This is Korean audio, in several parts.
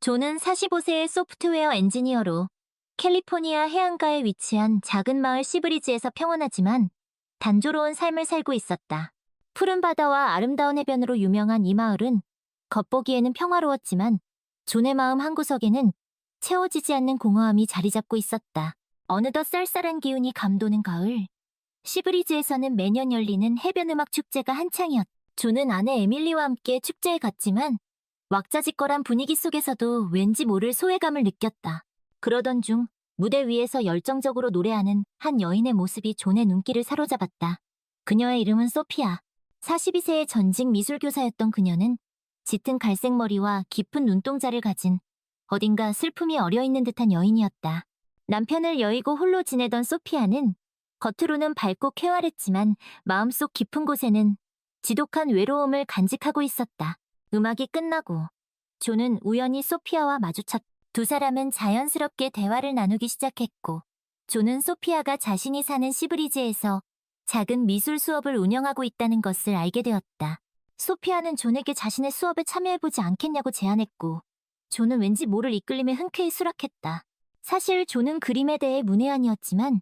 존은 45세의 소프트웨어 엔지니어로 캘리포니아 해안가에 위치한 작은 마을 시브리지에서 평온하지만 단조로운 삶을 살고 있었다. 푸른 바다와 아름다운 해변으로 유명한 이 마을은 겉보기에는 평화로웠지만 존의 마음 한구석에는 채워지지 않는 공허함이 자리 잡고 있었다. 어느덧 쌀쌀한 기운이 감도는 가을, 시브리지에서는 매년 열리는 해변음악 축제가 한창이었다. 존은 아내 에밀리와 함께 축제에 갔지만 왁자지껄한 분위기 속에서도 왠지 모를 소외감을 느꼈다. 그러던 중 무대 위에서 열정적으로 노래하는 한 여인의 모습이 존의 눈길을 사로잡았다. 그녀의 이름은 소피아. 42세의 전직 미술교사였던 그녀는 짙은 갈색 머리와 깊은 눈동자를 가진 어딘가 슬픔이 어려있는 듯한 여인이었다. 남편을 여의고 홀로 지내던 소피아는 겉으로는 밝고 쾌활했지만 마음속 깊은 곳에는 지독한 외로움을 간직하고 있었다. 음악이 끝나고 존은 우연히 소피아와 마주쳤다. 두 사람은 자연스럽게 대화를 나누기 시작했고 존은 소피아가 자신이 사는 시브리지에서 작은 미술 수업을 운영하고 있다는 것을 알게 되었다. 소피아는 존에게 자신의 수업에 참여해보지 않겠냐고 제안했고 존은 왠지 모를 이끌림에 흔쾌히 수락했다. 사실 존은 그림에 대해 문외한이었지만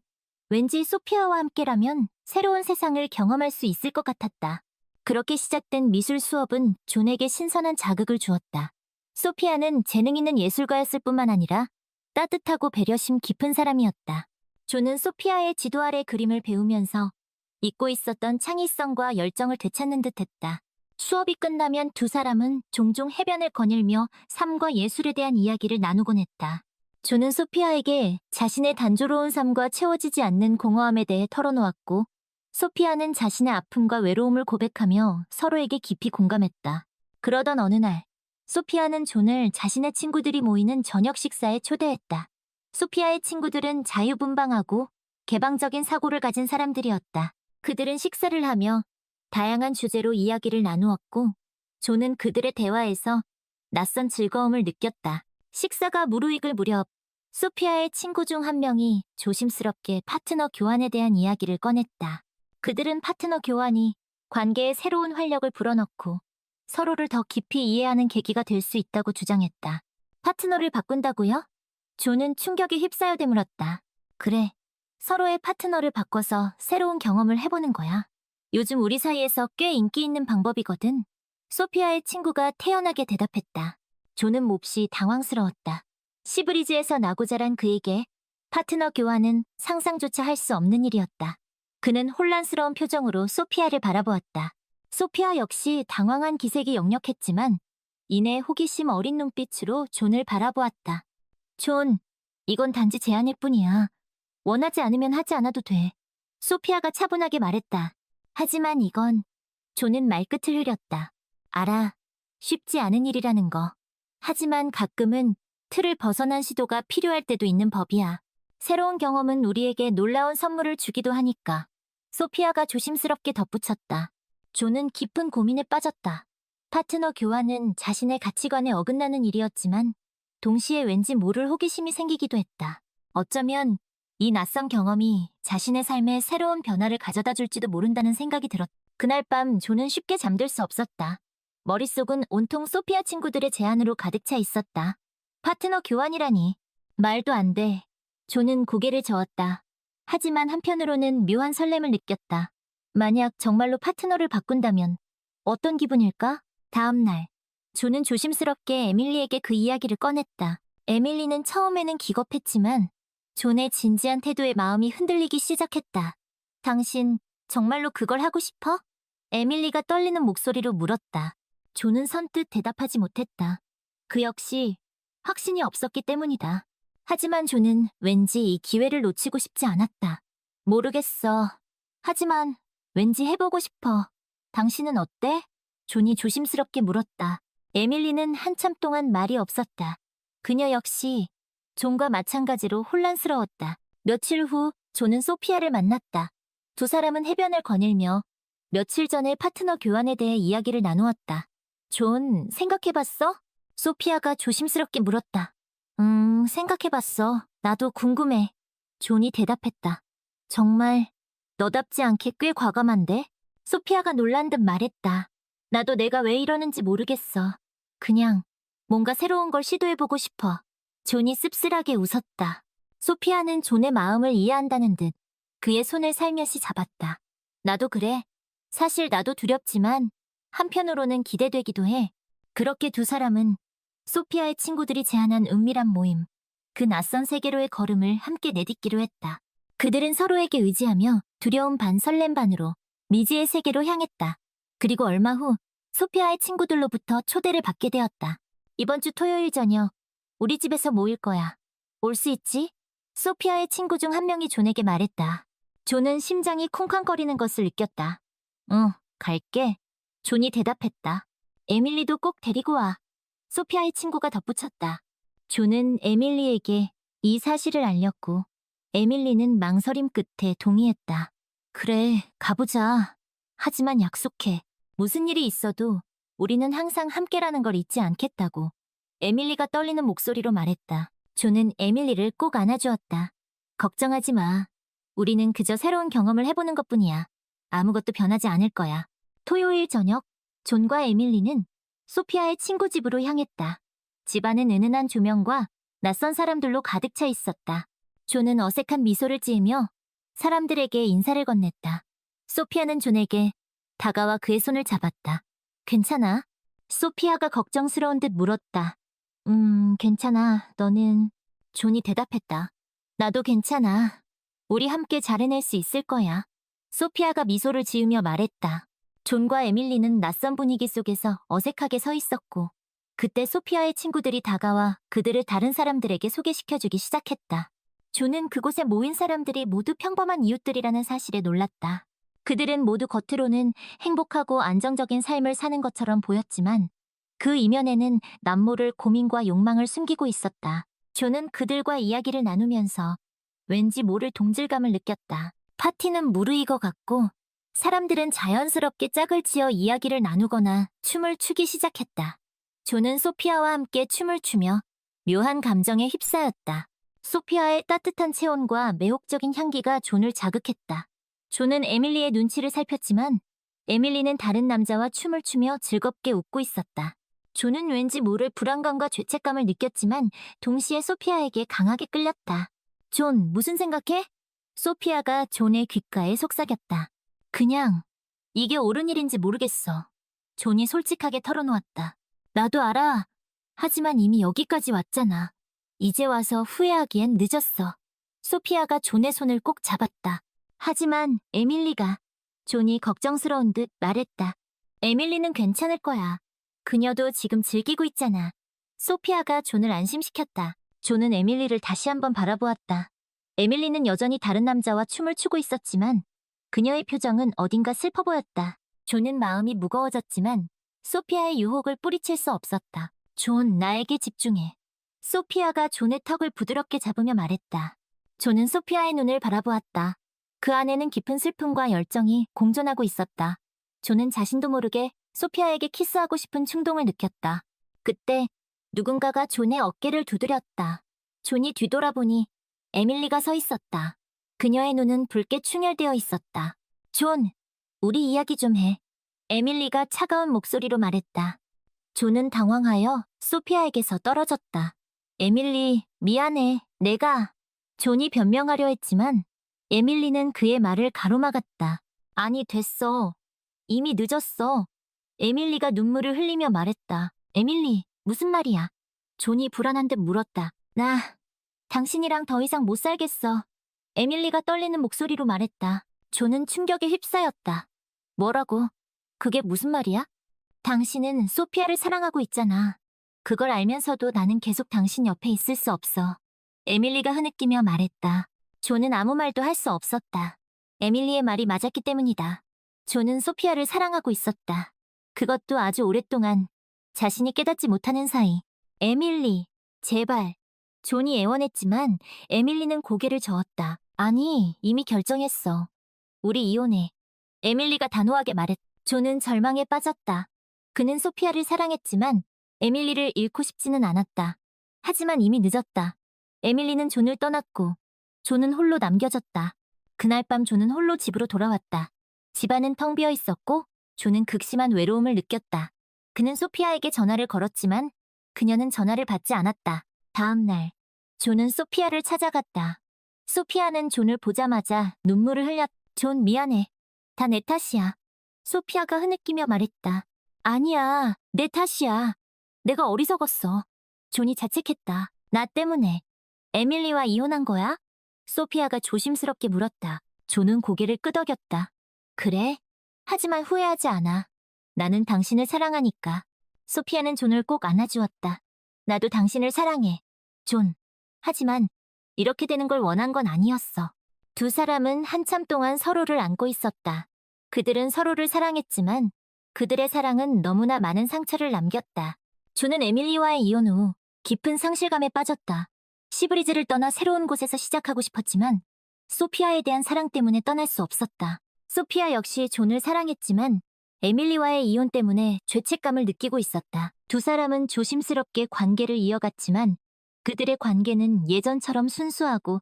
왠지 소피아와 함께라면 새로운 세상을 경험할 수 있을 것 같았다. 그렇게 시작된 미술 수업은 존에게 신선한 자극을 주었다. 소피아는 재능 있는 예술가였을 뿐만 아니라 따뜻하고 배려심 깊은 사람이었다. 존은 소피아의 지도 아래 그림을 배우면서 잊고 있었던 창의성과 열정을 되찾는 듯했다. 수업이 끝나면 두 사람은 종종 해변을 거닐며 삶과 예술에 대한 이야기를 나누곤 했다. 존은 소피아에게 자신의 단조로운 삶과 채워지지 않는 공허함에 대해 털어놓았고 소피아는 자신의 아픔과 외로움을 고백하며 서로에게 깊이 공감했다. 그러던 어느 날 소피아는 존을 자신의 친구들이 모이는 저녁 식사에 초대했다. 소피아의 친구들은 자유분방하고 개방적인 사고를 가진 사람들이었다. 그들은 식사를 하며 다양한 주제로 이야기를 나누었고 존은 그들의 대화에서 낯선 즐거움을 느꼈다. 식사가 무르익을 무렵 소피아의 친구 중 한 명이 조심스럽게 파트너 교환에 대한 이야기를 꺼냈다. 그들은 파트너 교환이 관계에 새로운 활력을 불어넣고 서로를 더 깊이 이해하는 계기가 될 수 있다고 주장했다. 파트너를 바꾼다고요? 존은 충격에 휩싸여 되물었다. 그래, 서로의 파트너를 바꿔서 새로운 경험을 해보는 거야. 요즘 우리 사이에서 꽤 인기 있는 방법이거든. 소피아의 친구가 태연하게 대답했다. 존은 몹시 당황스러웠다. 시브리지에서 나고 자란 그에게 파트너 교환은 상상조차 할 수 없는 일이었다. 그는 혼란스러운 표정으로 소피아를 바라보았다. 소피아 역시 당황한 기색이 역력했지만 이내 호기심 어린 눈빛으로 존을 바라보았다. 존, 이건 단지 제안일 뿐이야. 원하지 않으면 하지 않아도 돼. 소피아가 차분하게 말했다. 하지만 이건 존은 말끝을 흐렸다. 알아. 쉽지 않은 일이라는 거. 하지만 가끔은 틀을 벗어난 시도가 필요할 때도 있는 법이야. 새로운 경험은 우리에게 놀라운 선물을 주기도 하니까. 소피아가 조심스럽게 덧붙였다. 존은 깊은 고민에 빠졌다. 파트너 교환은 자신의 가치관에 어긋나는 일이었지만 동시에 왠지 모를 호기심이 생기기도 했다. 어쩌면 이 낯선 경험이 자신의 삶에 새로운 변화를 가져다 줄지도 모른다는 생각이 들었다. 그날 밤 존은 쉽게 잠들 수 없었다. 머릿속은 온통 소피아 친구들의 제안으로 가득 차 있었다. 파트너 교환이라니. 말도 안 돼. 존은 고개를 저었다. 하지만 한편으로는 묘한 설렘을 느꼈다. 만약 정말로 파트너를 바꾼다면 어떤 기분일까? 다음 날, 존은 조심스럽게 에밀리에게 그 이야기를 꺼냈다. 에밀리는 처음에는 기겁했지만 존의 진지한 태도에 마음이 흔들리기 시작했다. 당신 정말로 그걸 하고 싶어? 에밀리가 떨리는 목소리로 물었다. 존은 선뜻 대답하지 못했다. 그 역시 확신이 없었기 때문이다. 하지만 존은 왠지 이 기회를 놓치고 싶지 않았다. 모르겠어. 하지만 왠지 해보고 싶어. 당신은 어때? 존이 조심스럽게 물었다. 에밀리는 한참 동안 말이 없었다. 그녀 역시 존과 마찬가지로 혼란스러웠다. 며칠 후 존은 소피아를 만났다. 두 사람은 해변을 거닐며 며칠 전에 파트너 교환에 대해 이야기를 나누었다. 존, 생각해봤어? 소피아가 조심스럽게 물었다. 생각해봤어. 나도 궁금해. 존이 대답했다. 정말 너답지 않게 꽤 과감한데? 소피아가 놀란 듯 말했다. 나도 내가 왜 이러는지 모르겠어. 그냥 뭔가 새로운 걸 시도해보고 싶어. 존이 씁쓸하게 웃었다. 소피아는 존의 마음을 이해한다는 듯 그의 손을 살며시 잡았다. 나도 그래. 사실 나도 두렵지만 한편으로는 기대되기도 해. 그렇게 두 사람은 소피아의 친구들이 제안한 은밀한 모임, 그 낯선 세계로의 걸음을 함께 내딛기로 했다. 그들은 서로에게 의지하며 두려움 반 설렘 반으로 미지의 세계로 향했다. 그리고 얼마 후 소피아의 친구들로부터 초대를 받게 되었다. 이번 주 토요일 저녁 우리 집에서 모일 거야. 올 수 있지? 소피아의 친구 중 한 명이 존에게 말했다. 존은 심장이 쿵쾅거리는 것을 느꼈다. 응, 갈게. 존이 대답했다. 에밀리도 꼭 데리고 와. 소피아의 친구가 덧붙였다. 존은 에밀리에게 이 사실을 알렸고 에밀리는 망설임 끝에 동의했다. 그래, 가보자. 하지만 약속해. 무슨 일이 있어도 우리는 항상 함께라는 걸 잊지 않겠다고. 에밀리가 떨리는 목소리로 말했다. 존은 에밀리를 꼭 안아주었다. 걱정하지 마. 우리는 그저 새로운 경험을 해보는 것뿐이야. 아무것도 변하지 않을 거야. 토요일 저녁, 존과 에밀리는 소피아의 친구 집으로 향했다. 집안은 은은한 조명과 낯선 사람들로 가득 차 있었다. 존은 어색한 미소를 지으며 사람들에게 인사를 건넸다. 소피아는 존에게 다가와 그의 손을 잡았다. 괜찮아? 소피아가 걱정스러운 듯 물었다. 괜찮아. 너는? 존이 대답했다. 나도 괜찮아. 우리 함께 잘 해낼 수 있을 거야. 소피아가 미소를 지으며 말했다. 존과 에밀리는 낯선 분위기 속에서 어색하게 서 있었고, 그때 소피아의 친구들이 다가와 그들을 다른 사람들에게 소개시켜주기 시작했다. 존은 그곳에 모인 사람들이 모두 평범한 이웃들이라는 사실에 놀랐다. 그들은 모두 겉으로는 행복하고 안정적인 삶을 사는 것처럼 보였지만 그 이면에는 남모를 고민과 욕망을 숨기고 있었다. 존은 그들과 이야기를 나누면서 왠지 모를 동질감을 느꼈다. 파티는 무르익어갔고 사람들은 자연스럽게 짝을 지어 이야기를 나누거나 춤을 추기 시작했다. 존은 소피아와 함께 춤을 추며 묘한 감정에 휩싸였다. 소피아의 따뜻한 체온과 매혹적인 향기가 존을 자극했다. 존은 에밀리의 눈치를 살폈지만 에밀리는 다른 남자와 춤을 추며 즐겁게 웃고 있었다. 존은 왠지 모를 불안감과 죄책감을 느꼈지만 동시에 소피아에게 강하게 끌렸다. 존, 무슨 생각해? 소피아가 존의 귓가에 속삭였다. 그냥 이게 옳은 일인지 모르겠어. 존이 솔직하게 털어놓았다. 나도 알아. 하지만 이미 여기까지 왔잖아. 이제 와서 후회하기엔 늦었어. 소피아가 존의 손을 꼭 잡았다. 하지만 에밀리가 존이 걱정스러운 듯 말했다. 에밀리는 괜찮을 거야. 그녀도 지금 즐기고 있잖아. 소피아가 존을 안심시켰다. 존은 에밀리를 다시 한번 바라보았다. 에밀리는 여전히 다른 남자와 춤을 추고 있었지만 그녀의 표정은 어딘가 슬퍼 보였다. 존은 마음이 무거워졌지만 소피아의 유혹을 뿌리칠 수 없었다. 존, 나에게 집중해. 소피아가 존의 턱을 부드럽게 잡으며 말했다. 존은 소피아의 눈을 바라보았다. 그 안에는 깊은 슬픔과 열정이 공존하고 있었다. 존은 자신도 모르게 소피아에게 키스하고 싶은 충동을 느꼈다. 그때 누군가가 존의 어깨를 두드렸다. 존이 뒤돌아보니 에밀리가 서 있었다. 그녀의 눈은 붉게 충혈되어 있었다. 존, 우리 이야기 좀 해. 에밀리가 차가운 목소리로 말했다. 존은 당황하여 소피아에게서 떨어졌다. 에밀리, 미안해. 존이 변명하려 했지만 에밀리는 그의 말을 가로막았다. 아니, 됐어. 이미 늦었어. 에밀리가 눈물을 흘리며 말했다. 에밀리, 무슨 말이야? 존이 불안한 듯 물었다. 당신이랑 더 이상 못 살겠어. 에밀리가 떨리는 목소리로 말했다. 존은 충격에 휩싸였다. 뭐라고? 그게 무슨 말이야? 당신은 소피아를 사랑하고 있잖아. 그걸 알면서도 나는 계속 당신 옆에 있을 수 없어. 에밀리가 흐느끼며 말했다. 존은 아무 말도 할 수 없었다. 에밀리의 말이 맞았기 때문이다. 존은 소피아를 사랑하고 있었다. 그것도 아주 오랫동안 자신이 깨닫지 못하는 사이. 에밀리, 제발. 존이 애원했지만 에밀리는 고개를 저었다. 아니, 이미 결정했어. 우리 이혼해. 에밀리가 단호하게 말했다. 존은 절망에 빠졌다. 그는 소피아를 사랑했지만 에밀리를 잃고 싶지는 않았다. 하지만 이미 늦었다. 에밀리는 존을 떠났고 존은 홀로 남겨졌다. 그날 밤 존은 홀로 집으로 돌아왔다. 집안은 텅 비어 있었고 존은 극심한 외로움을 느꼈다. 그는 소피아에게 전화를 걸었지만 그녀는 전화를 받지 않았다. 다음 날, 존은 소피아를 찾아갔다. 소피아는 존을 보자마자 눈물을 흘렸. 존 미안해. 다 내 탓이야. 소피아가 흐느끼며 말했다. 아니야, 내 탓이야. 내가 어리석었어. 존이 자책했다. 나 때문에. 에밀리와 이혼한 거야? 소피아가 조심스럽게 물었다. 존은 고개를 끄덕였다. 그래? 하지만 후회하지 않아. 나는 당신을 사랑하니까. 소피아는 존을 꼭 안아주었다. 나도 당신을 사랑해. 존. 하지만 이렇게 되는 걸 원한 건 아니었어. 두 사람은 한참 동안 서로를 안고 있었다. 그들은 서로를 사랑했지만 그들의 사랑은 너무나 많은 상처를 남겼다. 존은 에밀리와의 이혼 후 깊은 상실감에 빠졌다. 시브리즈를 떠나 새로운 곳에서 시작하고 싶었지만 소피아에 대한 사랑 때문에 떠날 수 없었다. 소피아 역시 존을 사랑했지만 에밀리와의 이혼 때문에 죄책감을 느끼고 있었다. 두 사람은 조심스럽게 관계를 이어갔지만 그들의 관계는 예전처럼 순수하고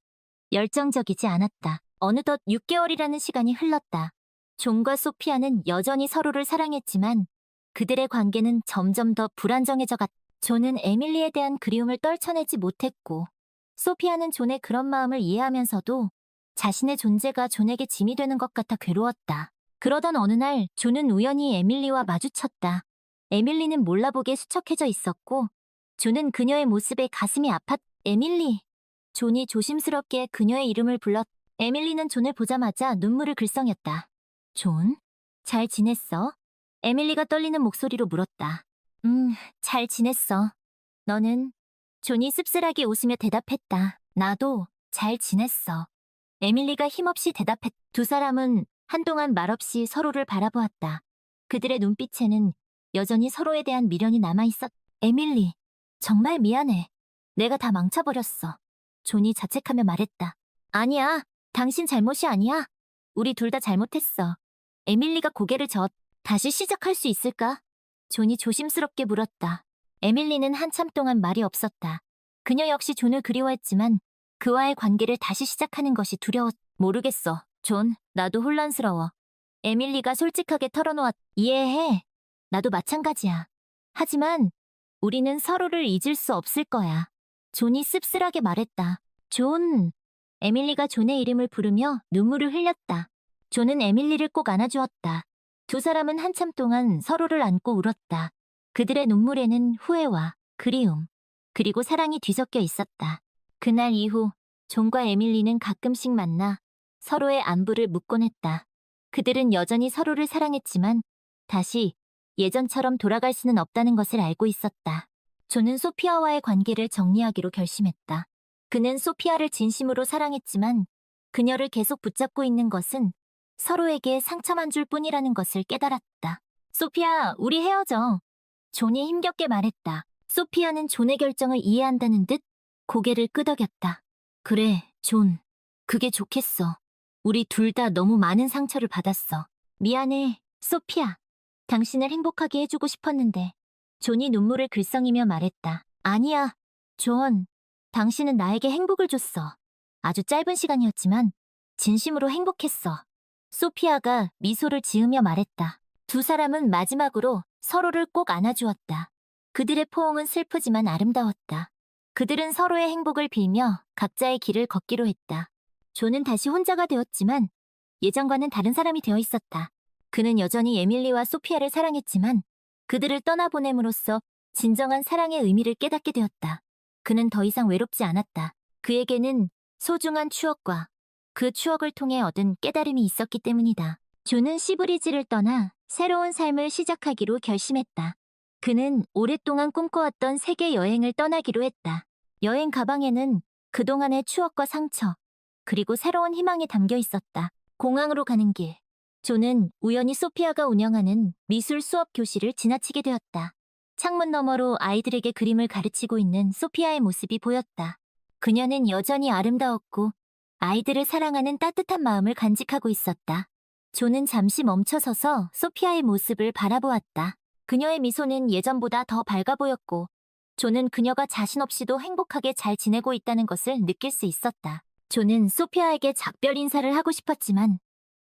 열정적이지 않았다. 어느덧 6개월이라는 시간이 흘렀다. 존과 소피아는 여전히 서로를 사랑했지만 그들의 관계는 점점 더 불안정해져 갔다. 존은 에밀리에 대한 그리움을 떨쳐내지 못했고 소피아는 존의 그런 마음을 이해하면서도 자신의 존재가 존에게 짐이 되는 것 같아 괴로웠다. 그러던 어느 날 존은 우연히 에밀리와 마주쳤다. 에밀리는 몰라보게 수척해져 있었고 존은 그녀의 모습에 가슴이 아팠. 에밀리. 존이 조심스럽게 그녀의 이름을 불렀. 에밀리는 존을 보자마자 눈물을 글썽였다. 존? 잘 지냈어? 에밀리가 떨리는 목소리로 물었다. 잘 지냈어. 너는? 존이 씁쓸하게 웃으며 대답했다. 나도 잘 지냈어. 에밀리가 힘없이 대답했. 두 사람은 한동안 말없이 서로를 바라보았다. 그들의 눈빛에는 여전히 서로에 대한 미련이 남아있었. 에밀리, 정말 미안해. 내가 다 망쳐버렸어. 존이 자책하며 말했다. 아니야, 당신 잘못이 아니야. 우리 둘 다 잘못했어. 에밀리가 고개를 젓. 다시 시작할 수 있을까? 존이 조심스럽게 물었다. 에밀리는 한참 동안 말이 없었다. 그녀 역시 존을 그리워했지만 그와의 관계를 다시 시작하는 것이 두려웠. 모르겠어, 존. 나도 혼란스러워. 에밀리가 솔직하게 털어놓았. 이해해. 나도 마찬가지야. 하지만 우리는 서로를 잊을 수 없을 거야. 존이 씁쓸하게 말했다. 존. 에밀리가 존의 이름을 부르며 눈물을 흘렸다. 존은 에밀리를 꼭 안아주었다. 두 사람은 한참 동안 서로를 안고 울었다. 그들의 눈물에는 후회와 그리움, 그리고 사랑이 뒤섞여 있었다. 그날 이후 존과 에밀리는 가끔씩 만나 서로의 안부를 묻곤 했다. 그들은 여전히 서로를 사랑했지만 다시 예전처럼 돌아갈 수는 없다는 것을 알고 있었다. 존은 소피아와의 관계를 정리하기로 결심했다. 그는 소피아를 진심으로 사랑했지만 그녀를 계속 붙잡고 있는 것은 서로에게 상처만 줄 뿐이라는 것을 깨달았다. 소피아, 우리 헤어져. 존이 힘겹게 말했다. 소피아는 존의 결정을 이해한다는 듯 고개를 끄덕였다. 그래, 존. 그게 좋겠어. 우리 둘 다 너무 많은 상처를 받았어. 미안해, 소피아. 당신을 행복하게 해주고 싶었는데. 존이 눈물을 글썽이며 말했다. 아니야, 존. 당신은 나에게 행복을 줬어. 아주 짧은 시간이었지만 진심으로 행복했어. 소피아가 미소를 지으며 말했다. 두 사람은 마지막으로 서로를 꼭 안아주었다. 그들의 포옹은 슬프지만 아름다웠다. 그들은 서로의 행복을 빌며 각자의 길을 걷기로 했다. 존은 다시 혼자가 되었지만 예전과는 다른 사람이 되어 있었다. 그는 여전히 에밀리와 소피아를 사랑했지만 그들을 떠나보냄으로써 진정한 사랑의 의미를 깨닫게 되었다. 그는 더 이상 외롭지 않았다. 그에게는 소중한 추억과 그 추억을 통해 얻은 깨달음이 있었기 때문이다. 존은 시브리즈를 떠나 새로운 삶을 시작하기로 결심했다. 그는 오랫동안 꿈꿔왔던 세계 여행을 떠나기로 했다. 여행 가방에는 그동안의 추억과 상처, 그리고 새로운 희망이 담겨 있었다. 공항으로 가는 길, 존은 우연히 소피아가 운영하는 미술 수업 교실을 지나치게 되었다. 창문 너머로 아이들에게 그림을 가르치고 있는 소피아의 모습이 보였다. 그녀는 여전히 아름다웠고 아이들을 사랑하는 따뜻한 마음을 간직하고 있었다. 존은 잠시 멈춰서서 소피아의 모습을 바라보았다. 그녀의 미소는 예전보다 더 밝아 보였고 존은 그녀가 자신 없이도 행복하게 잘 지내고 있다는 것을 느낄 수 있었다. 존은 소피아에게 작별 인사를 하고 싶었지만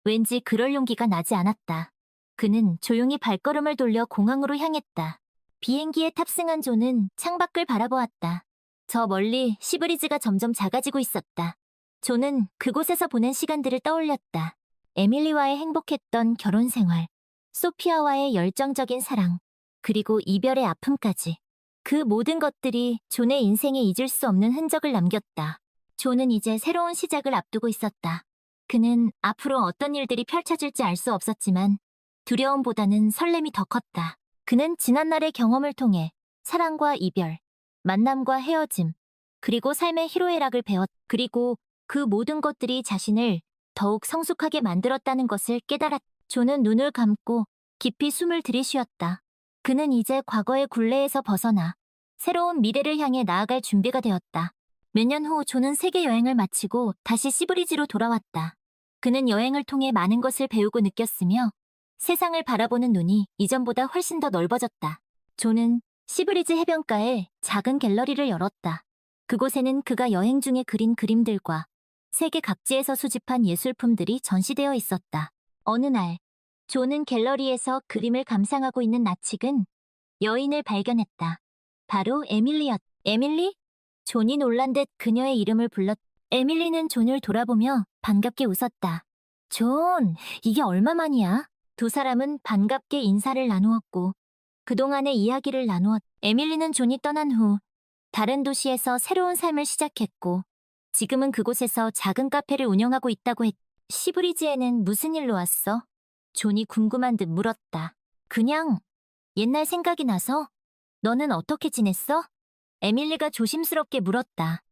왠지 그럴 용기가 나지 않았다. 그는 조용히 발걸음을 돌려 공항으로 향했다. 비행기에 탑승한 존은 창밖을 바라보았다. 저 멀리 시브리즈가 점점 작아지고 있었다. 존은 그곳에서 보낸 시간들을 떠올렸다. 에밀리와의 행복했던 결혼 생활, 소피아와의 열정적인 사랑, 그리고 이별의 아픔까지. 그 모든 것들이 존의 인생에 잊을 수 없는 흔적을 남겼다. 존은 이제 새로운 시작을 앞두고 있었다. 그는 앞으로 어떤 일들이 펼쳐질지 알 수 없었지만 두려움보다는 설렘이 더 컸다. 그는 지난날의 경험을 통해 사랑과 이별, 만남과 헤어짐, 그리고 삶의 희로애락을 그리고 그 모든 것들이 자신을 더욱 성숙하게 만들었다는 것을 깨달았다. 존은 눈을 감고 깊이 숨을 들이쉬었다. 그는 이제 과거의 굴레에서 벗어나 새로운 미래를 향해 나아갈 준비가 되었다. 몇 년 후 존은 세계 여행을 마치고 다시 시브리지로 돌아왔다. 그는 여행을 통해 많은 것을 배우고 느꼈으며 세상을 바라보는 눈이 이전보다 훨씬 더 넓어졌다. 존은 시브리지 해변가에 작은 갤러리를 열었다. 그곳에는 그가 여행 중에 그린 그림들과 세계 각지에서 수집한 예술품들이 전시되어 있었다. 어느 날, 존은 갤러리에서 그림을 감상하고 있는 낯익은 여인을 발견했다. 바로 에밀리? 존이 놀란 듯 그녀의 이름을 에밀리는 존을 돌아보며 반갑게 웃었다. 존, 이게 얼마만이야? 두 사람은 반갑게 인사를 나누었고 그동안의 이야기를 에밀리는 존이 떠난 후 다른 도시에서 새로운 삶을 시작했고 지금은 그곳에서 작은 카페를 운영하고 있다고 시브리지에는 무슨 일로 왔어? 존이 궁금한 듯 물었다. 그냥 옛날 생각이 나서. 너는 어떻게 지냈어? 에밀리가 조심스럽게 물었다.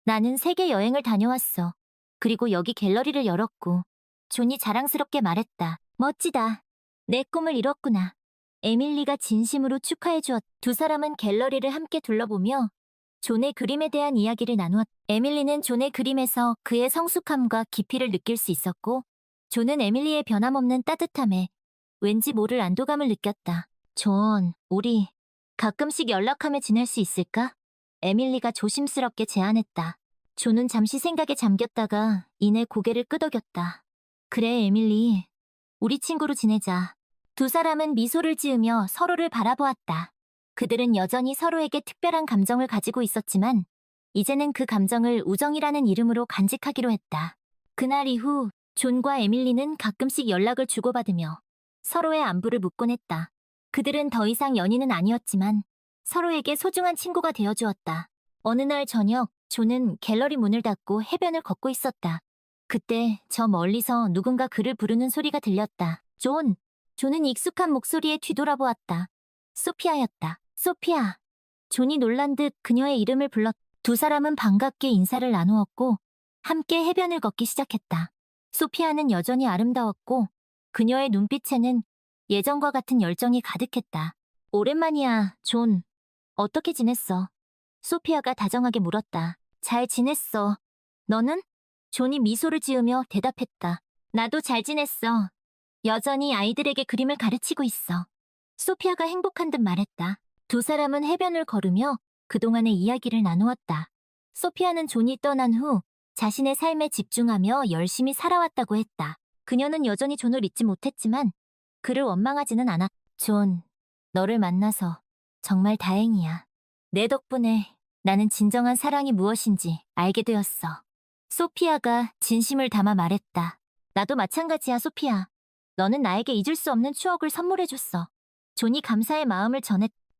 나는 세계 여행을 다녀왔어. 그리고 여기 갤러리를 열었고. 존이 자랑스럽게 말했다. 멋지다. 내 꿈을 이뤘구나. 에밀리가 진심으로 축하해 주었다. 두 사람은 갤러리를 함께 둘러보며 존의 그림에 대한 이야기를 나누었다. 에밀리는 존의 그림에서 그의 성숙함과 깊이를 느낄 수 있었고 존은 에밀리의 변함없는 따뜻함에 왠지 모를 안도감을 느꼈다. 존, 우리 가끔씩 연락하며 지낼 수 있을까? 에밀리가 조심스럽게 제안했다. 존은 잠시 생각에 잠겼다가 이내 고개를 끄덕였다. 그래, 에밀리. 우리 친구로 지내자. 두 사람은 미소를 지으며 서로를 바라보았다. 그들은 여전히 서로에게 특별한 감정을 가지고 있었지만 이제는 그 감정을 우정이라는 이름으로 간직하기로 했다. 그날 이후 존과 에밀리는 가끔씩 연락을 주고받으며 서로의 안부를 묻곤 했다. 그들은 더 이상 연인은 아니었지만 서로에게 소중한 친구가 되어주었다. 어느 날 저녁, 존은 갤러리 문을 닫고 해변을 걷고 있었다. 그때 저 멀리서 누군가 그를 부르는 소리가 들렸다. 존은 익숙한 목소리에 뒤돌아보았다. 소피아였다. 소피아. 존이 놀란 듯 그녀의 이름을 두 사람은 반갑게 인사를 나누었고 함께 해변을 걷기 시작했다. 소피아는 여전히 아름다웠고 그녀의 눈빛에는 예전과 같은 열정이 가득했다. 오랜만이야, 존. 어떻게 지냈어? 소피아가 다정하게 물었다. 잘 지냈어. 너는? 존이 미소를 지으며 대답했다. 나도 잘 지냈어. 여전히 아이들에게 그림을 가르치고 있어. 소피아가 행복한 듯 말했다. 두 사람은 해변을 걸으며 그동안의 이야기를 나누었다. 소피아는 존이 떠난 후 자신의 삶에 집중하며 열심히 살아왔다고 했다. 그녀는 여전히 존을 잊지 못했지만 그를 원망하지는 않았다. 존, 너를 만나서 정말 다행이야. 내 덕분에 나는 진정한 사랑이 무엇인지 알게 되었어. 소피아가 진심을 담아 말했다. 나도 마찬가지야, 소피아. 너는 나에게 잊을 수 없는 추억을 선물해줬어. 존이 감사의 마음을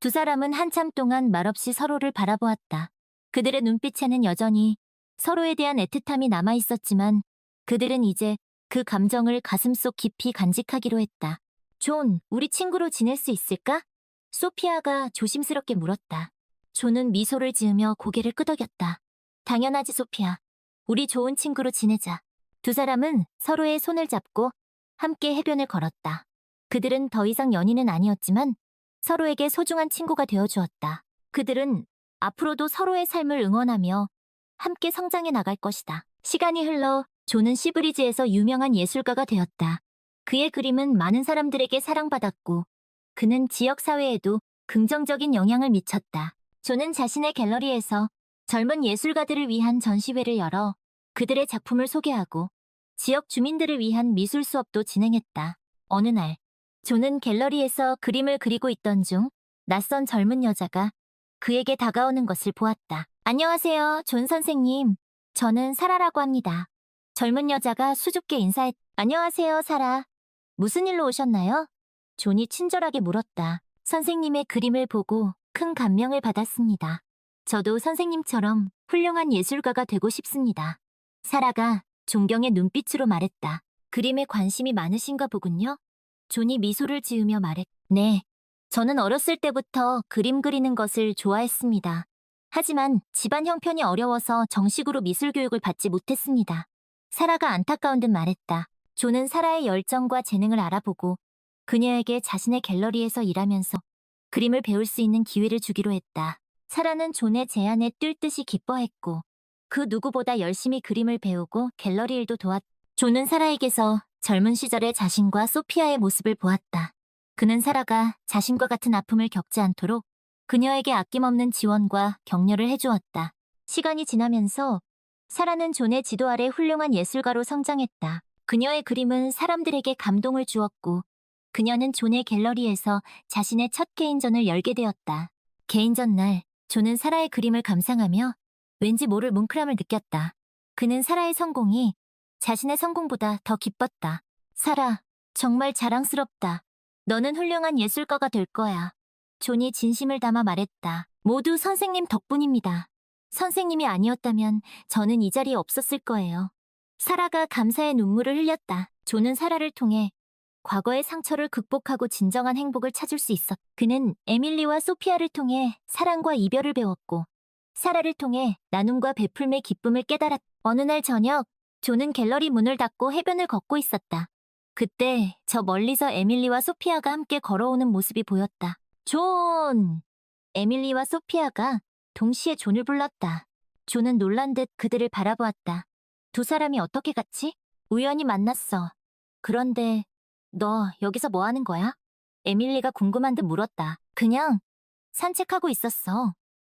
두 사람은 한참 동안 말없이 서로를 바라보았다. 그들의 눈빛에는 여전히 서로에 대한 애틋함이 남아있었지만 그들은 이제 그 감정을 가슴속 깊이 간직하기로 했다. 존, 우리 친구로 지낼 수 있을까? 소피아가 조심스럽게 물었다. 존은 미소를 지으며 고개를 끄덕였다. 당연하지, 소피아. 우리 좋은 친구로 지내자. 두 사람은 서로의 손을 잡고 함께 해변을 걸었다. 그들은 더 이상 연인은 아니었지만 서로에게 소중한 친구가 되어주었다. 그들은 앞으로도 서로의 삶을 응원하며 함께 성장해 나갈 것이다. 시간이 흘러 존은 시브리지에서 유명한 예술가가 되었다. 그의 그림은 많은 사람들에게 사랑받았고 그는 지역사회에도 긍정적인 영향을 미쳤다. 존은 자신의 갤러리에서 젊은 예술가들을 위한 전시회를 열어 그들의 작품을 소개하고 지역 주민들을 위한 미술 수업도 진행했다. 어느 날, 존은 갤러리에서 그림을 그리고 있던 중 낯선 젊은 여자가 그에게 다가오는 것을 보았다. 안녕하세요, 존 선생님. 저는 사라라고 합니다. 젊은 여자가 수줍게 인사했. 안녕하세요, 사라. 무슨 일로 오셨나요? 존이 친절하게 물었다. 선생님의 그림을 보고 큰 감명을 받았습니다. 저도 선생님처럼 훌륭한 예술가가 되고 싶습니다. 사라가 존경의 눈빛으로 말했다. 그림에 관심이 많으신가 보군요. 존이 미소를 지으며 말했. 네, 저는 어렸을 때부터 그림 그리는 것을 좋아했습니다. 하지만 집안 형편이 어려워서 정식으로 미술 교육을 받지 못했습니다. 사라가 안타까운 듯 말했다. 존은 사라의 열정과 재능을 알아보고 그녀에게 자신의 갤러리에서 일하면서 그림을 배울 수 있는 기회를 주기로 했다. 사라는 존의 제안에 뛸 듯이 기뻐했고 그 누구보다 열심히 그림을 배우고 갤러리 일도 도왔다. 존은 사라에게서 젊은 시절의 자신과 소피아의 모습을 보았다. 그는 사라가 자신과 같은 아픔을 겪지 않도록 그녀에게 아낌없는 지원과 격려를 해주었다. 시간이 지나면서 사라는 존의 지도 아래 훌륭한 예술가로 성장했다. 그녀의 그림은 사람들에게 감동을 주었고 그녀는 존의 갤러리에서 자신의 첫 개인전을 열게 되었다. 개인전 날 존은 사라의 그림을 감상하며 왠지 모를 뭉클함을 느꼈다. 그는 사라의 성공이 자신의 성공보다 더 기뻤다. 사라, 정말 자랑스럽다. 너는 훌륭한 예술가가 될 거야. 존이 진심을 담아 말했다. 모두 선생님 덕분입니다. 선생님이 아니었다면 저는 이 자리에 없었을 거예요. 사라가 감사의 눈물을 흘렸다. 존은 사라를 통해 과거의 상처를 극복하고 진정한 행복을 찾을 수 있었다. 그는 에밀리와 소피아를 통해 사랑과 이별을 배웠고 사라를 통해 나눔과 베풀매 기쁨을 깨달았다. 어느 날 저녁, 존은 갤러리 문을 닫고 해변을 걷고 있었다. 그때 저 멀리서 에밀리와 소피아가 함께 걸어오는 모습이 보였다. 존! 에밀리와 소피아가 동시에 존을 불렀다. 존은 놀란 듯 그들을 바라보았다. 두 사람이 어떻게 같이? 우연히 만났어. 그런데 너 여기서 뭐 하는 거야? 에밀리가 궁금한 듯 물었다. 그냥 산책하고 있었어.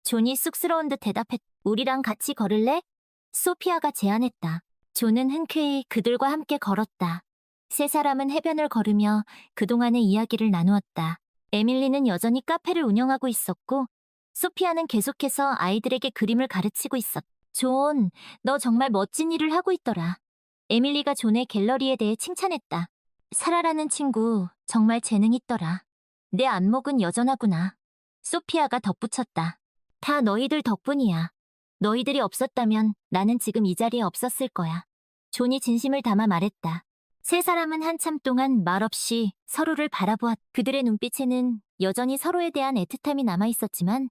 존이 쑥스러운 듯 대답했. 우리랑 같이 걸을래? 소피아가 제안했다. 존은 흔쾌히 그들과 함께 걸었다. 세 사람은 해변을 걸으며 그동안의 이야기를 나누었다. 에밀리는 여전히 카페를 운영하고 있었고 소피아는 계속해서 아이들에게 그림을 가르치고 있었다. 존, 너 정말 멋진 일을 하고 있더라. 에밀리가 존의 갤러리에 대해 칭찬했다. 사라라는 친구 정말 재능 있더라. 내 안목은 여전하구나. 소피아가 덧붙였다. 다 너희들 덕분이야. 너희들이 없었다면 나는 지금 이 자리에 없었을 거야. 존이 진심을 담아 말했다. 세 사람은 한참 동안 말없이 서로를 바라보았다. 그들의 눈빛에는 여전히 서로에 대한 애틋함이 남아있었지만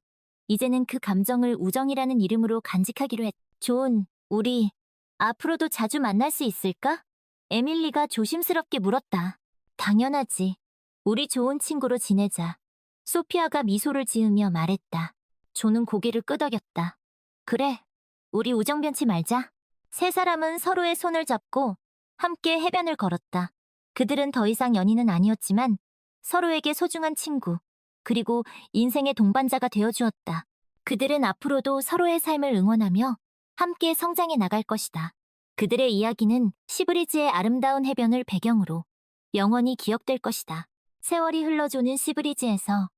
이제는 그 감정을 우정이라는 이름으로 간직하기로 했다. 존, 우리 앞으로도 자주 만날 수 있을까? 에밀리가 조심스럽게 물었다. 당연하지. 우리 좋은 친구로 지내자. 소피아가 미소를 지으며 말했다. 존은 고개를 끄덕였다. 그래, 우리 우정 변치 말자. 세 사람은 서로의 손을 잡고 함께 해변을 걸었다. 그들은 더 이상 연인은 아니었지만 서로에게 소중한 친구, 그리고 인생의 동반자가 되어주었다. 그들은 앞으로도 서로의 삶을 응원하며 함께 성장해 나갈 것이다. 그들의 이야기는 시브리즈의 아름다운 해변을 배경으로 영원히 기억될 것이다. 세월이 흘러조는 시브리즈에서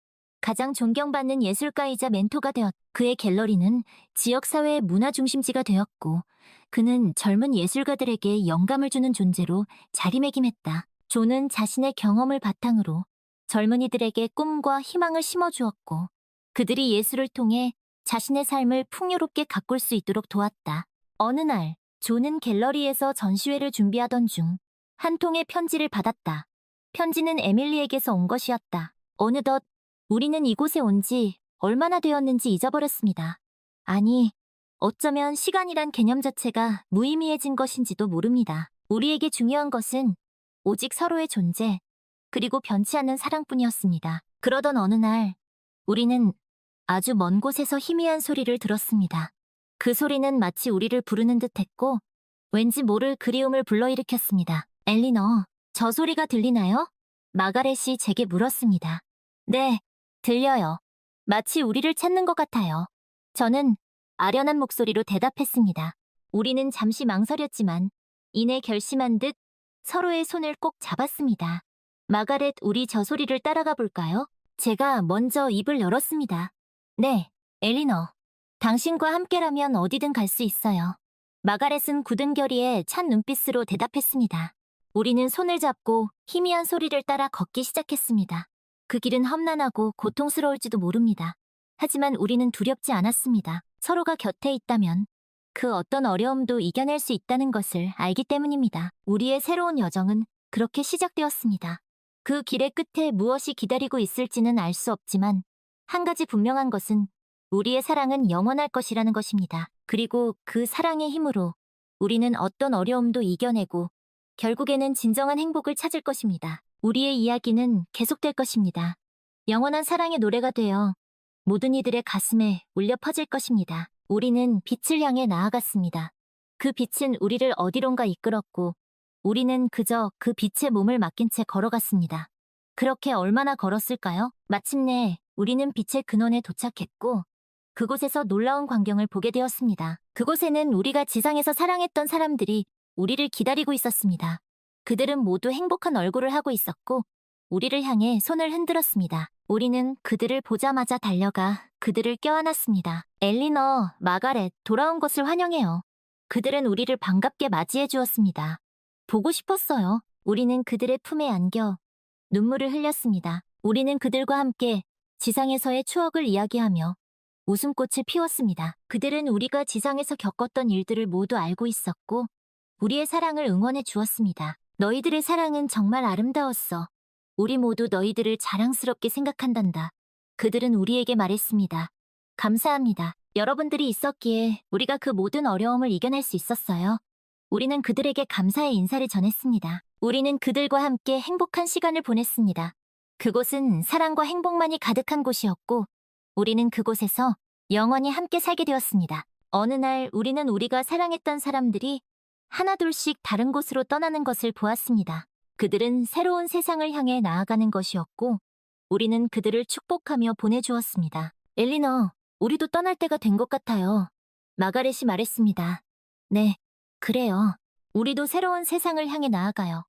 가장 존경받는 예술가이자 멘토가 되었다. 그의 갤러리는 지역사회의 문화 중심지가 되었고 그는 젊은 예술가들에게 영감을 주는 존재로 자리매김했다. 존은 자신의 경험을 바탕으로 젊은이들에게 꿈과 희망을 심어주었고 그들이 예술을 통해 자신의 삶을 풍요롭게 가꿀 수 있도록 도왔다. 어느 날 존은 갤러리에서 전시회를 준비하던 중 한 통의 편지를 받았다. 편지는 에밀리에게서 온 것이었다. 어느덧 우리는 이곳에 온 지 얼마나 되었는지 잊어버렸습니다. 아니, 어쩌면 시간이란 개념 자체가 무의미해진 것인지도 모릅니다. 우리에게 중요한 것은 오직 서로의 존재, 그리고 변치 않는 사랑뿐이었습니다. 그러던 어느 날, 우리는 아주 먼 곳에서 희미한 소리를 들었습니다. 그 소리는 마치 우리를 부르는 듯했고, 왠지 모를 그리움을 불러일으켰습니다. 엘리너, 저 소리가 들리나요? 마가렛이 제게 물었습니다. 네, 들려요. 마치 우리를 찾는 것 같아요. 저는 아련한 목소리로 대답했습니다. 우리는 잠시 망설였지만 이내 결심한 듯 서로의 손을 꼭 잡았습니다. 마가렛, 우리 저 소리를 따라가 볼까요? 제가 먼저 입을 열었습니다. 네, 엘리너. 당신과 함께라면 어디든 갈 수 있어요. 마가렛은 굳은 결의에 찬 눈빛으로 대답했습니다. 우리는 손을 잡고 희미한 소리를 따라 걷기 시작했습니다. 그 길은 험난하고 고통스러울지도 모릅니다. 하지만 우리는 두렵지 않았습니다. 서로가 곁에 있다면 그 어떤 어려움도 이겨낼 수 있다는 것을 알기 때문입니다. 우리의 새로운 여정은 그렇게 시작되었습니다. 그 길의 끝에 무엇이 기다리고 있을지는 알 수 없지만 한 가지 분명한 것은 우리의 사랑은 영원할 것이라는 것입니다. 그리고 그 사랑의 힘으로 우리는 어떤 어려움도 이겨내고 결국에는 진정한 행복을 찾을 것입니다. 우리의 이야기는 계속될 것입니다. 영원한 사랑의 노래가 되어 모든 이들의 가슴에 울려 퍼질 것입니다. 우리는 빛을 향해 나아갔습니다. 그 빛은 우리를 어디론가 이끌었고 우리는 그저 그 빛에 몸을 맡긴 채 걸어갔습니다. 그렇게 얼마나 걸었을까요? 마침내 우리는 빛의 근원에 도착했고 그곳에서 놀라운 광경을 보게 되었습니다. 그곳에는 우리가 지상에서 사랑했던 사람들이 우리를 기다리고 있었습니다. 그들은 모두 행복한 얼굴을 하고 있었고 우리를 향해 손을 흔들었습니다. 우리는 그들을 보자마자 달려가 그들을 껴안았습니다. 엘리너, 마가렛, 돌아온 것을 환영해요. 그들은 우리를 반갑게 맞이해 주었습니다. 보고 싶었어요. 우리는 그들의 품에 안겨 눈물을 흘렸습니다. 우리는 그들과 함께 지상에서의 추억을 이야기하며 웃음꽃을 피웠습니다. 그들은 우리가 지상에서 겪었던 일들을 모두 알고 있었고 우리의 사랑을 응원해 주었습니다. 너희들의 사랑은 정말 아름다웠어. 우리 모두 너희들을 자랑스럽게 생각한단다. 그들은 우리에게 말했습니다. 감사합니다. 여러분들이 있었기에 우리가 그 모든 어려움을 이겨낼 수 있었어요. 우리는 그들에게 감사의 인사를 전했습니다. 우리는 그들과 함께 행복한 시간을 보냈습니다. 그곳은 사랑과 행복만이 가득한 곳이었고 우리는 그곳에서 영원히 함께 살게 되었습니다. 어느 날 우리는 우리가 사랑했던 사람들이 하나둘씩 다른 곳으로 떠나는 것을 보았습니다. 그들은 새로운 세상을 향해 나아가는 것이었고 우리는 그들을 축복하며 보내주었습니다. 엘리너, 우리도 떠날 때가 된 것 같아요. 마가렛이 말했습니다. 네, 그래요. 우리도 새로운 세상을 향해 나아가요.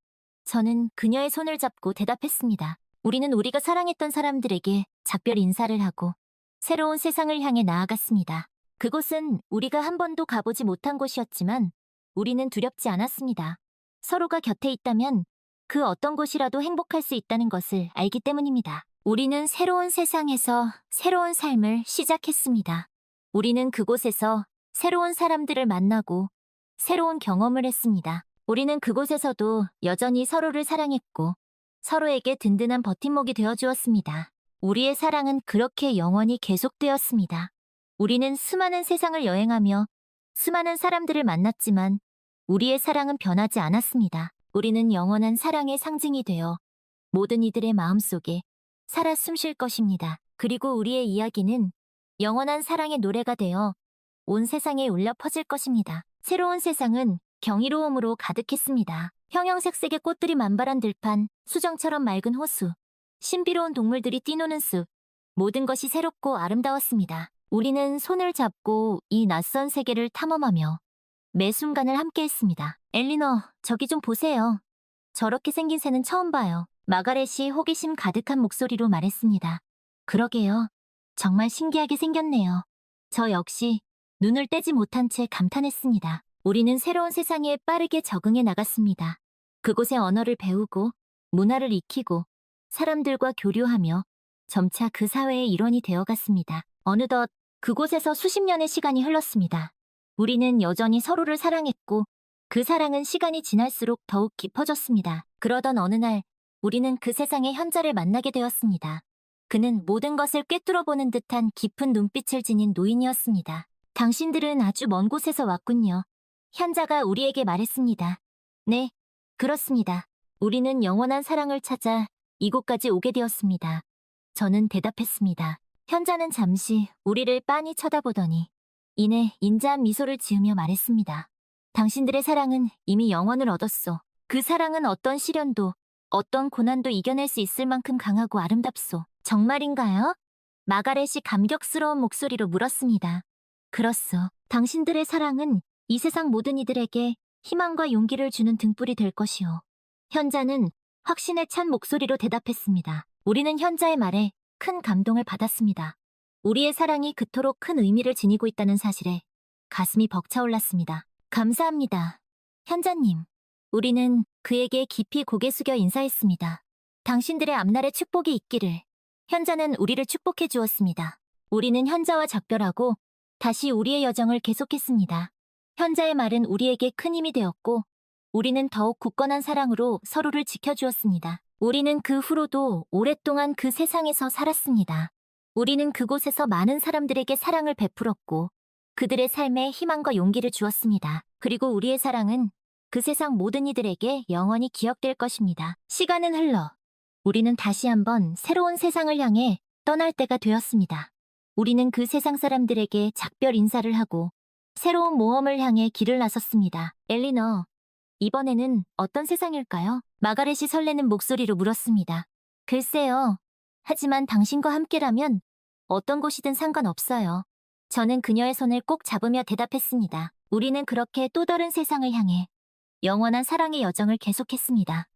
저는 그녀의 손을 잡고 대답했습니다. 우리는 우리가 사랑했던 사람들에게 작별 인사를 하고 새로운 세상을 향해 나아갔습니다. 그곳은 우리가 한 번도 가보지 못한 곳이었지만 우리는 두렵지 않았습니다. 서로가 곁에 있다면 그 어떤 곳이라도 행복할 수 있다는 것을 알기 때문입니다. 우리는 새로운 세상에서 새로운 삶을 시작했습니다. 우리는 그곳에서 새로운 사람들을 만나고 새로운 경험을 했습니다. 우리는 그곳에서도 여전히 서로를 사랑했고 서로에게 든든한 버팀목이 되어주었습니다. 우리의 사랑은 그렇게 영원히 계속되었습니다. 우리는 수많은 세상을 여행하며 수많은 사람들을 만났지만 우리의 사랑은 변하지 않았습니다. 우리는 영원한 사랑의 상징이 되어 모든 이들의 마음속에 살아 숨쉴 것입니다. 그리고 우리의 이야기는 영원한 사랑의 노래가 되어 온 세상에 울려 퍼질 것입니다. 새로운 세상은 경이로움으로 가득했습니다. 형형색색의 꽃들이 만발한 들판, 수정처럼 맑은 호수, 신비로운 동물들이 뛰노는 숲, 모든 것이 새롭고 아름다웠습니다. 우리는 손을 잡고 이 낯선 세계를 탐험하며 매 순간을 함께했습니다. 엘리너, 저기 좀 보세요. 저렇게 생긴 새는 처음 봐요. 마가렛이 호기심 가득한 목소리로 말했습니다. 그러게요. 정말 신기하게 생겼네요. 저 역시 눈을 떼지 못한 채 감탄했습니다. 우리는 새로운 세상에 빠르게 적응해 나갔습니다. 그곳의 언어를 배우고 문화를 익히고 사람들과 교류하며 점차 그 사회의 일원이 되어갔습니다. 어느덧 그곳에서 수십 년의 시간이 흘렀습니다. 우리는 여전히 서로를 사랑했고 그 사랑은 시간이 지날수록 더욱 깊어졌습니다. 그러던 어느 날 우리는 그 세상의 현자를 만나게 되었습니다. 그는 모든 것을 꿰뚫어보는 듯한 깊은 눈빛을 지닌 노인이었습니다. 당신들은 아주 먼 곳에서 왔군요. 현자가 우리에게 말했습니다. 네, 그렇습니다. 우리는 영원한 사랑을 찾아 이곳까지 오게 되었습니다. 저는 대답했습니다. 현자는 잠시 우리를 빤히 쳐다보더니 이내 인자한 미소를 지으며 말했습니다. 당신들의 사랑은 이미 영원을 얻었소. 그 사랑은 어떤 시련도 어떤 고난도 이겨낼 수 있을 만큼 강하고 아름답소. 정말인가요? 마가렛이 감격스러운 목소리로 물었습니다. 그렇소. 당신들의 사랑은 이 세상 모든 이들에게 희망과 용기를 주는 등불이 될 것이오. 현자는 확신에 찬 목소리로 대답했습니다. 우리는 현자의 말에 큰 감동을 받았습니다. 우리의 사랑이 그토록 큰 의미를 지니고 있다는 사실에 가슴이 벅차올랐습니다. 감사합니다. 현자님. 우리는 그에게 깊이 고개 숙여 인사했습니다. 당신들의 앞날에 축복이 있기를. 현자는 우리를 축복해 주었습니다. 우리는 현자와 작별하고 다시 우리의 여정을 계속했습니다. 현자의 말은 우리에게 큰 힘이 되었고 우리는 더욱 굳건한 사랑으로 서로를 지켜주었습니다. 우리는 그 후로도 오랫동안 그 세상에서 살았습니다. 우리는 그곳에서 많은 사람들에게 사랑을 베풀었고 그들의 삶에 희망과 용기를 주었습니다. 그리고 우리의 사랑은 그 세상 모든 이들에게 영원히 기억될 것입니다. 시간은 흘러 우리는 다시 한번 새로운 세상을 향해 떠날 때가 되었습니다. 우리는 그 세상 사람들에게 작별 인사를 하고 새로운 모험을 향해 길을 나섰습니다. 엘리너, 이번에는 어떤 세상일까요? 마가렛이 설레는 목소리로 물었습니다. 글쎄요. 하지만 당신과 함께라면 어떤 곳이든 상관없어요. 저는 그녀의 손을 꼭 잡으며 대답했습니다. 우리는 그렇게 또 다른 세상을 향해 영원한 사랑의 여정을 계속했습니다.